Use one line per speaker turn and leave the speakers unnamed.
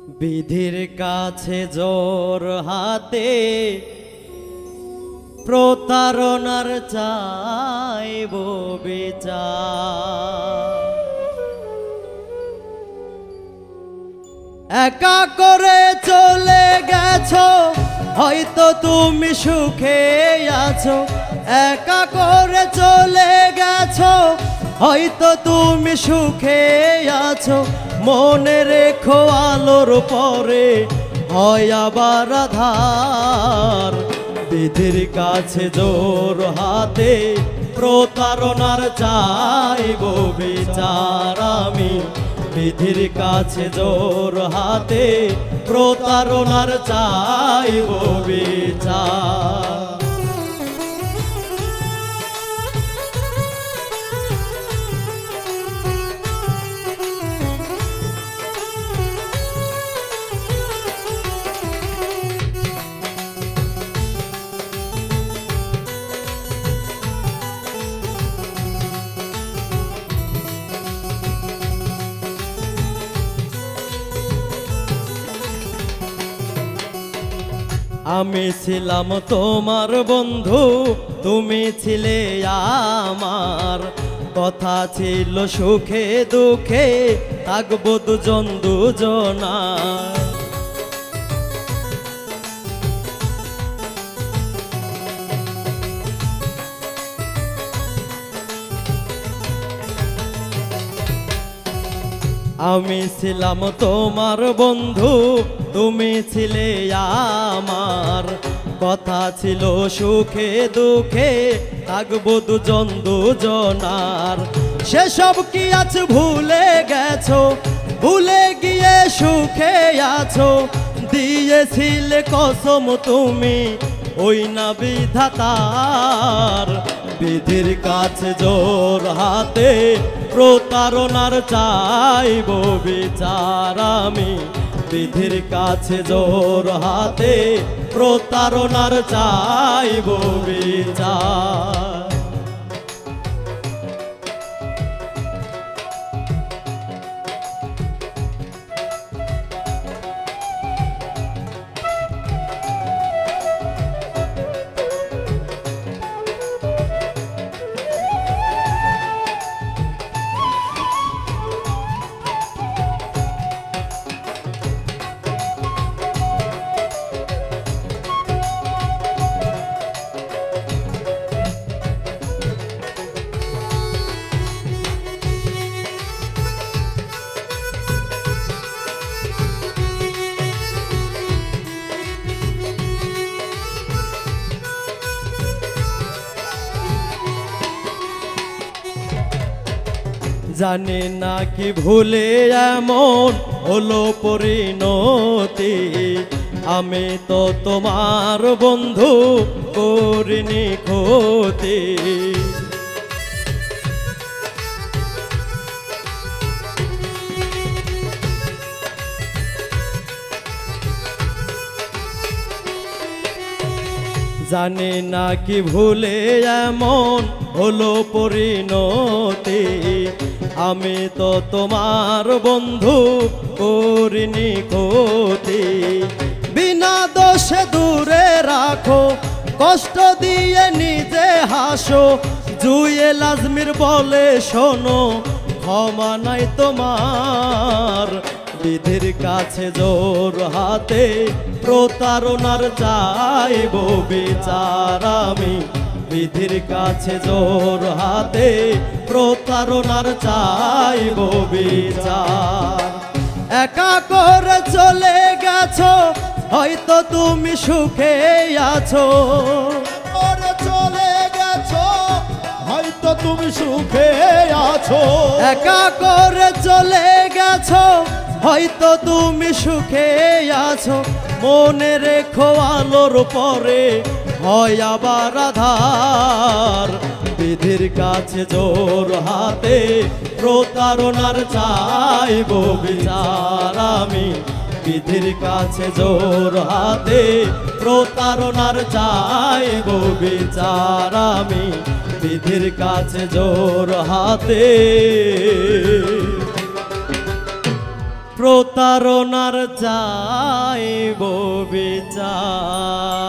বিধির কাছে জোর হাতে প্রতারণার চাইব বিচার। একা করে চলে গেছো, হয়তো তুমি সুখে আছো। একা করে চলে গেছো, হয়তো তুমি সুখে আছো। মনে রেখো আলোর পরে হয় আবার আধার। বিধির কাছে জোর হাতে প্রতারণার চাইব বিচার। আমি বিধির কাছে জোর হাতে প্রতারণার চাইব বিচার। আমি ছিলাম তোমার বন্ধু, তুমি ছিলে আমার। কথা ছিল সুখে দুঃখে থাকবো দুজন দুজনা। আমি ছিলাম তোমার বন্ধু, তুমি ছিলে আমার। কথা ছিল সুখে দুঃখে থাকবো দুজন দুজনার। সেসব কি আজ ভুলে গেছো, ভুলে গিয়ে সুখে আছো। দিয়েছিলে কসম তুমি ওই না বিধাতার। বিধির কাছে জোর হাতে প্রতারণার চাইব বিচার। আমি বিধির কাছে জোর হাতে প্রতারণার চাইব বিচার। জানি না কি ভুলে এমন হলো পরিণতি। আমি তো তোমার বন্ধু করিনি ক্ষতি। জানি না কি ভুলে এমন হলো পরিণতি। আমি তো তোমার বন্ধু করিনি ক্ষতি। বিনা দোষে দূরে রাখো, কষ্ট দিয়ে নিজে হাসো। জুয়েল আজমির বলে শোনো, ক্ষমা নাই তোমার। বিধির কাছে জোর হাতে প্রতারণার চাইব বিচার। আমি বিধির কাছে জোর হাতে প্রতারণার চাইব বিচার। একা করে চলে গেছো, হয়তো তুমি সুখে আছো। চলে গেছো, হয়তো তুমি সুখে আছো। একা করে চলে গেছো, হয়তো তুমি সুখে আছো। মনে রেখো আলোর পরে হয় আবার আধার। বিধির কাছে জোর হাতে প্রতারণার চাইব বিচার। আমি বিধির কাছে জোর হাতে প্রতারণার চাইব বিচার। আমি বিধির কাছে জোর হাতে প্রতারণার চাইব বিচার।